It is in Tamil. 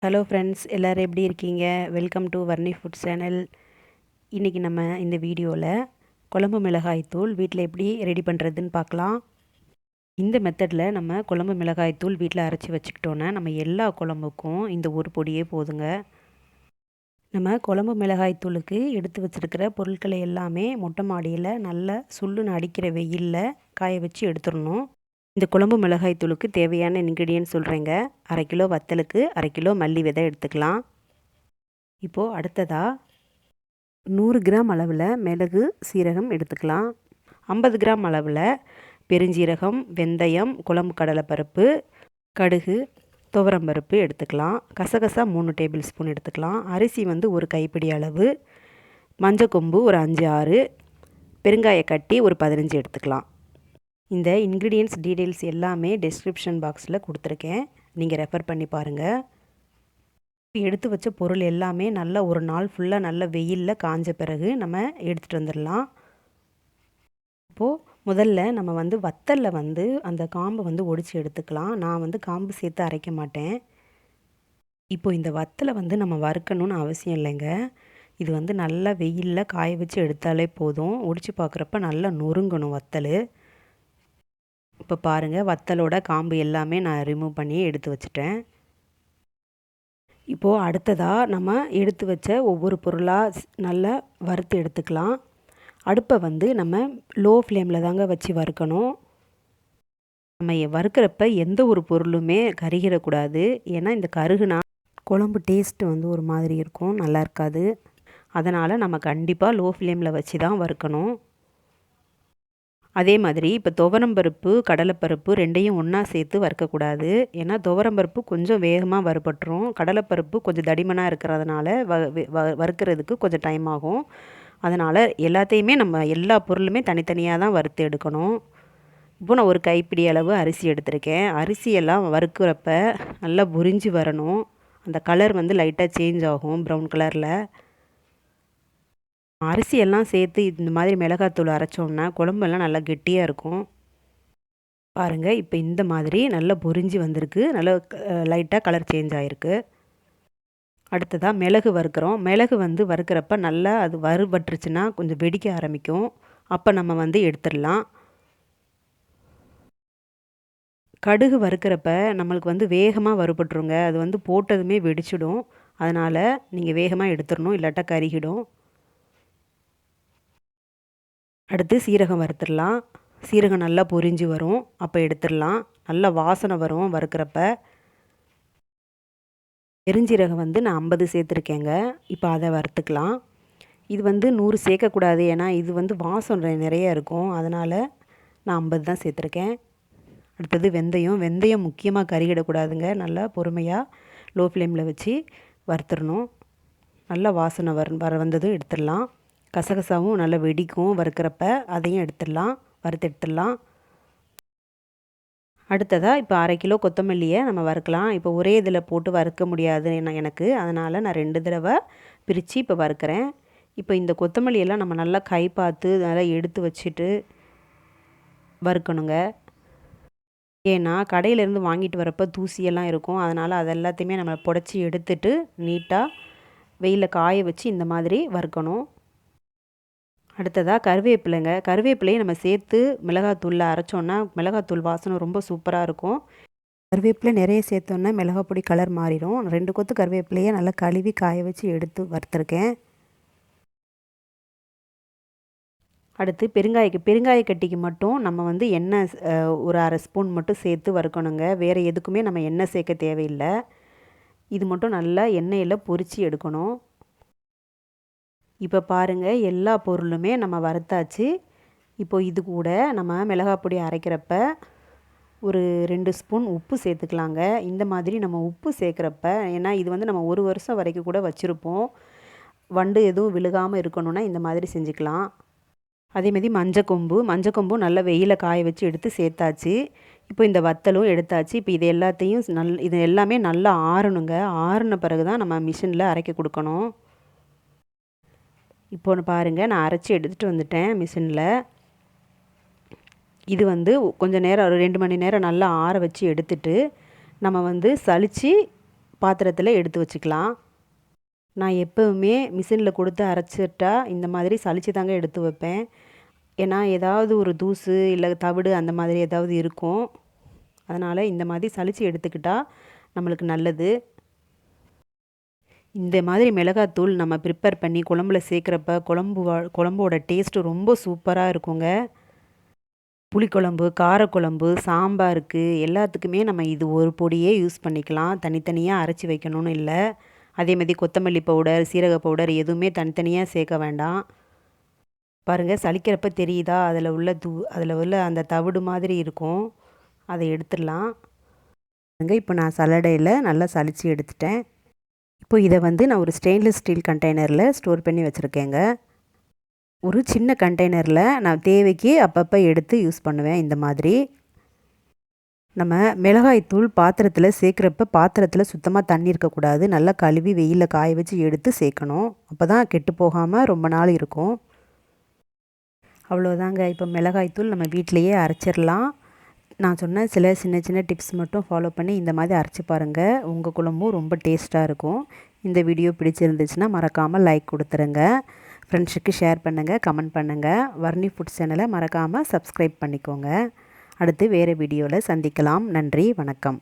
ஹலோ ஃப்ரெண்ட்ஸ், எல்லோரும் எப்படி இருக்கீங்க? Welcome to Varni food channel. இன்றைக்கி நம்ம இந்த வீடியோவில் குழம்பு மிளகாய் தூள் வீட்டில் எப்படி ரெடி பண்ணுறதுன்னு பார்க்கலாம். இந்த மெத்தடில் நம்ம குழம்பு மிளகாய் தூள் வீட்டில் அரைச்சி வச்சுக்கிட்டோன்னா நம்ம எல்லா குழம்புக்கும் இந்த ஒரு பொடியே போதுங்க. நம்ம குழம்பு மிளகாய் தூளுக்கு எடுத்து வச்சுருக்கிற பொருட்களை எல்லாமே மொட்டை மாடியில் நல்லா சுள்ளுன்னு அடிக்கிற வெயிலில் காய வச்சு எடுத்துடணும். இந்த குழம்பு மிளகாய் தூளுக்கு தேவையான இன்க்ரீடியன்ட் சொல்கிறேங்க. 1/2 கிலோ வத்தலுக்கு 1/2 கிலோ மல்லி விதை எடுத்துக்கலாம். இப்போது அடுத்ததாக 100 கிராம் அளவில் மிளகு சீரகம் எடுத்துக்கலாம். 50 கிராம் அளவில் பெருஞ்சீரகம், வெந்தயம், குழம்பு கடலைப்பருப்பு, கடுகு, துவரம்பருப்பு எடுத்துக்கலாம். கசகசா 3 டேபிள் ஸ்பூன் எடுத்துக்கலாம். அரிசி ஒரு கைப்பிடி அளவு, மஞ்சக்கொம்பு ஒரு 5-6, பெருங்காய கட்டி ஒரு 15 எடுத்துக்கலாம். இந்த இன்க்ரீடியன்ட்ஸ் டீட்டெயில்ஸ் எல்லாமே டிஸ்கிரிப்ஷன் பாக்ஸில் கொடுத்துருக்கேன், நீங்கள் ரெஃபர் பண்ணி பாருங்கள். எடுத்து வச்ச பொருள் எல்லாமே நல்லா ஒரு நாள் ஃபுல்லாக நல்ல வெயிலில் காஞ்ச பிறகு நம்ம எடுத்துகிட்டு வந்துடலாம். இப்போது முதல்ல நம்ம வத்தலில் அந்த காம்பை ஒடிச்சு எடுத்துக்கலாம். நான் காம்பு சேர்த்து அரைக்க மாட்டேன். இப்போது இந்த வத்தலை நம்ம வறுக்கணும்னு அவசியம் இல்லைங்க. இது நல்லா வெயிலில் காய வச்சு எடுத்தாலே போதும். ஒடிச்சு பார்க்குறப்ப நல்லா நொறுங்கணும் வத்தல். இப்போ பாருங்கள், வத்தலோட காம்பு எல்லாமே நான் ரிமூவ் பண்ணி எடுத்து வச்சுட்டேன். இப்போது அடுத்ததாக நம்ம எடுத்து வச்ச ஒவ்வொரு பொருளாக நல்லா வறுத்து எடுத்துக்கலாம். அடுப்பை நம்ம லோ ஃப்ளேமில் தாங்க வச்சு வறுக்கணும். நம்ம வறுக்கிறப்ப எந்த ஒரு பொருளுமே கருகிடக்கூடாது. ஏன்னா இந்த கருகுனா குழம்பு டேஸ்ட்டு ஒரு மாதிரி இருக்கும், நல்லா இருக்காது. அதனால் நம்ம கண்டிப்பாக லோ ஃப்ளேமில் வச்சு தான் வறுக்கணும். அதே மாதிரி இப்போ துவரம்பருப்பு, கடலைப்பருப்பு ரெண்டையும் ஒன்றா சேர்த்து வறுக்கக்கூடாது. ஏன்னா துவரம்பருப்பு கொஞ்சம் வேகமாக வறுபட்டுரும். கடலைப்பருப்பு கொஞ்சம் தடிமனாக இருக்கிறதுனால வறுக்கிறதுக்கு கொஞ்சம் டைம் ஆகும். அதனால் எல்லாத்தையுமே நம்ம எல்லா பொருளுமே தனித்தனியாக தான் வறுத்து எடுக்கணும். இப்போ நான் ஒரு கைப்பிடி அளவு அரிசி எடுத்திருக்கேன். அரிசியெல்லாம் வறுக்கிறப்ப நல்லா புரிஞ்சு வரணும். அந்த கலர் லைட்டாக சேஞ்ச் ஆகும், ப்ரௌன் கலரில். அரிசியெல்லாம் சேர்த்து இந்த மாதிரி மிளகாத்தூள் அரைச்சோம்னா குழம்பெல்லாம் நல்லா கெட்டியாக இருக்கும். பாருங்கள், இப்போ இந்த மாதிரி நல்லா பொரிஞ்சு வந்திருக்கு. நல்லா லைட்டாக கலர் சேஞ்ச் ஆகிருக்கு. அடுத்ததாக மிளகு வறுக்கிறோம். மிளகு வறுக்கிறப்ப நல்லா அது வறுபட்டுருச்சுன்னா கொஞ்சம் வெடிக்க ஆரம்பிக்கும். அப்போ நம்ம எடுத்துடலாம். கடுகு வறுக்கிறப்ப நம்மளுக்கு வேகமாக வறுபட்டுருங்க. அது போட்டதுமே வெடிச்சிடும். அதனால் நீங்கள் வேகமாக எடுத்துடணும், இல்லாட்டா கருகிடும். அடுத்து சீரகம் வறுத்துடலாம். சீரகம் நல்லா பொரிஞ்சு வரும், அப்போ எடுத்துடலாம். நல்லா வாசனை வரும் வறுக்கிறப்ப. பெருஞ்சீரகம் நான் 50 சேர்த்துருக்கேங்க. இப்போ அதை வறுத்துக்கலாம். இது 100 சேர்க்கக்கூடாது, ஏன்னா இது வாசனை நிறைய இருக்கும். அதனால் நான் 50 தான் சேர்த்துருக்கேன். அடுத்தது வெந்தயம். வெந்தயம் முக்கியமாக கருகிடக்கூடாதுங்க. நல்லா பொறுமையாக லோ ஃப்ளேமில் வச்சு வறுத்துடணும். நல்லா வாசனை வந்ததும் எடுத்துடலாம். கசகசாவும் நல்லா வெடிக்கும் வறுக்கிறப்ப, அதையும் எடுத்துடலாம், வறுத்து எடுத்துடலாம். அடுத்ததாக இப்போ 1/2 கிலோ கொத்தமல்லியை நம்ம வறுக்கலாம். இப்போ ஒரே இதில் போட்டு வறுக்க முடியாது எனக்கு, அதனால் நான் 2 தடவை பிரித்து இப்போ வறுக்கிறேன். இப்போ இந்த கொத்தமல்லியெல்லாம் நம்ம நல்லா கை பார்த்து நல்லா எடுத்து வச்சுட்டு வறுக்கணுங்க. ஏன்னா கடையிலேருந்து வாங்கிட்டு வரப்போ தூசியெல்லாம் இருக்கும். அதனால் அது எல்லாத்தையுமே நம்ம புடச்சி எடுத்துட்டு நீட்டாக வெயிலில் காய வச்சு இந்த மாதிரி வறுக்கணும். அடுத்ததாக கருவேப்பிலைங்க. கருவேப்பிலையை நம்ம சேர்த்து மிளகாத்தூளில் அரைச்சோன்னா மிளகாத்தூள் வாசனை ரொம்ப சூப்பராக இருக்கும். கருவேப்பிலை நிறைய சேர்த்தோன்னா மிளகாப்பொடி கலர் மாறிடும். 2 கொத்து கருவேப்பிலையை நல்லா கழுவி காய வச்சு எடுத்து வறுத்துருக்கேன். அடுத்து பெருங்காய கட்டிக்கு மட்டும் நம்ம எண்ணெய் ஒரு 1/2 ஸ்பூன் மட்டும் சேர்த்து வறுக்கணுங்க. வேறு எதுக்குமே நம்ம எண்ணெய் சேர்க்க தேவையில்லை. இது மட்டும் நல்லா எண்ணெயில் பொரித்து எடுக்கணும். இப்போ பாருங்கள், எல்லா பொருளுமே நம்ம வறுத்தாச்சு. இப்போ இது கூட நம்ம மிளகாப்பொடி அரைக்கிறப்ப ஒரு 2 ஸ்பூன் உப்பு சேர்த்துக்கலாங்க. இந்த மாதிரி நம்ம உப்பு சேர்க்குறப்ப, ஏன்னா இது நம்ம 1 வருஷம் வரைக்கும் கூட வச்சுருப்போம். வண்டு எதுவும் விழுகாமல் இருக்கணும்னா இந்த மாதிரி செஞ்சுக்கலாம். அதேமாதிரி மஞ்சக்கொம்பும் நல்லா வெயில காய வச்சு எடுத்து சேர்த்தாச்சு. இப்போ இந்த வத்தலும் எடுத்தாச்சு. இப்போ இது எல்லாத்தையும் இது எல்லாமே நல்லா ஆறணுங்க. ஆறின பிறகு தான் நம்ம மிஷினில் அரைக்க கொடுக்கணும். இப்போ பாருங்கள், நான் அரைச்சி எடுத்துகிட்டு வந்துட்டேன் மிஷினில். இது கொஞ்சம் நேரம் ஒரு 2 மணி நேரம் நல்லா ஆற வச்சு எடுத்துட்டு நம்ம சலித்து பாத்திரத்தில் எடுத்து வச்சுக்கலாம். நான் எப்போவுமே மிஷினில் கொடுத்து அரைச்சிட்டா இந்த மாதிரி சலிச்சு தாங்க எடுத்து வைப்பேன். ஏன்னா ஏதாவது ஒரு தூசு இல்லை தவிடு அந்த மாதிரி ஏதாவது இருக்கும். அதனால் இந்த மாதிரி சலிச்சு எடுத்துக்கிட்டால் நம்மளுக்கு நல்லது. இந்த மாதிரி மிளகாத்தூள் நம்ம ப்ரிப்பேர் பண்ணி குழம்புல சேர்க்குறப்ப குழம்போட டேஸ்ட்டு ரொம்ப சூப்பராக இருக்குங்க. புளிக்குழம்பு, காரக்குழம்பு, சாம்பாருக்கு எல்லாத்துக்குமே நம்ம இது ஒரு பொடியே யூஸ் பண்ணிக்கலாம். தனித்தனியாக அரைச்சி வைக்கணும்னு இல்லை. அதேமாதிரி கொத்தமல்லி பவுடர், சீரக பவுடர் எதுவுமே தனித்தனியாக சேர்க்க வேண்டாம். பாருங்கள், சலிக்கிறப்ப தெரியுதா அதில் உள்ள அந்த தவிடு மாதிரி இருக்கும். அதை எடுத்துடலாம். இப்போ நான் சல்லடையில் நல்லா சலித்து எடுத்துட்டேன். இப்போ இதை நான் ஒரு ஸ்டெயின்லெஸ் ஸ்டீல் கண்டெய்னரில் ஸ்டோர் பண்ணி வச்சுருக்கேங்க. ஒரு சின்ன கண்டெய்னரில் நான் தேவைக்கு அப்பப்போ எடுத்து யூஸ் பண்ணுவேன். இந்த மாதிரி நம்ம மிளகாய்த்தூள் பாத்திரத்தில் சேர்க்குறப்ப பாத்திரத்தில் சுத்தமாக தண்ணி இருக்கக்கூடாது. நல்லா கழுவி வெயிலில் காய வச்சு எடுத்து சேர்க்கணும். அப்போ தான் கெட்டு போகாமல் ரொம்ப நாள் இருக்கும். அவ்வளோதாங்க. இப்போ மிளகாய்த்தூள் நம்ம வீட்டிலையே அரைச்சிடலாம். நான் சொன்ன சில சின்ன சின்ன டிப்ஸ் மட்டும் ஃபாலோ பண்ணி இந்த மாதிரி அரைச்சி பாருங்கள். உங்கள் குழம்பும் ரொம்ப டேஸ்ட்டாக இருக்கும். இந்த வீடியோ பிடிச்சிருந்துச்சுன்னா மறக்காமல் லைக் கொடுத்துருங்க. ஃப்ரெண்ட்ஸுக்கு ஷேர் பண்ணுங்கள், கமெண்ட் பண்ணுங்கள். வர்ணி ஃபுட் சேனலை மறக்காமல் சப்ஸ்கிரைப் பண்ணிக்கோங்க. அடுத்து வேறு வீடியோவில் சந்திக்கலாம். நன்றி, வணக்கம்.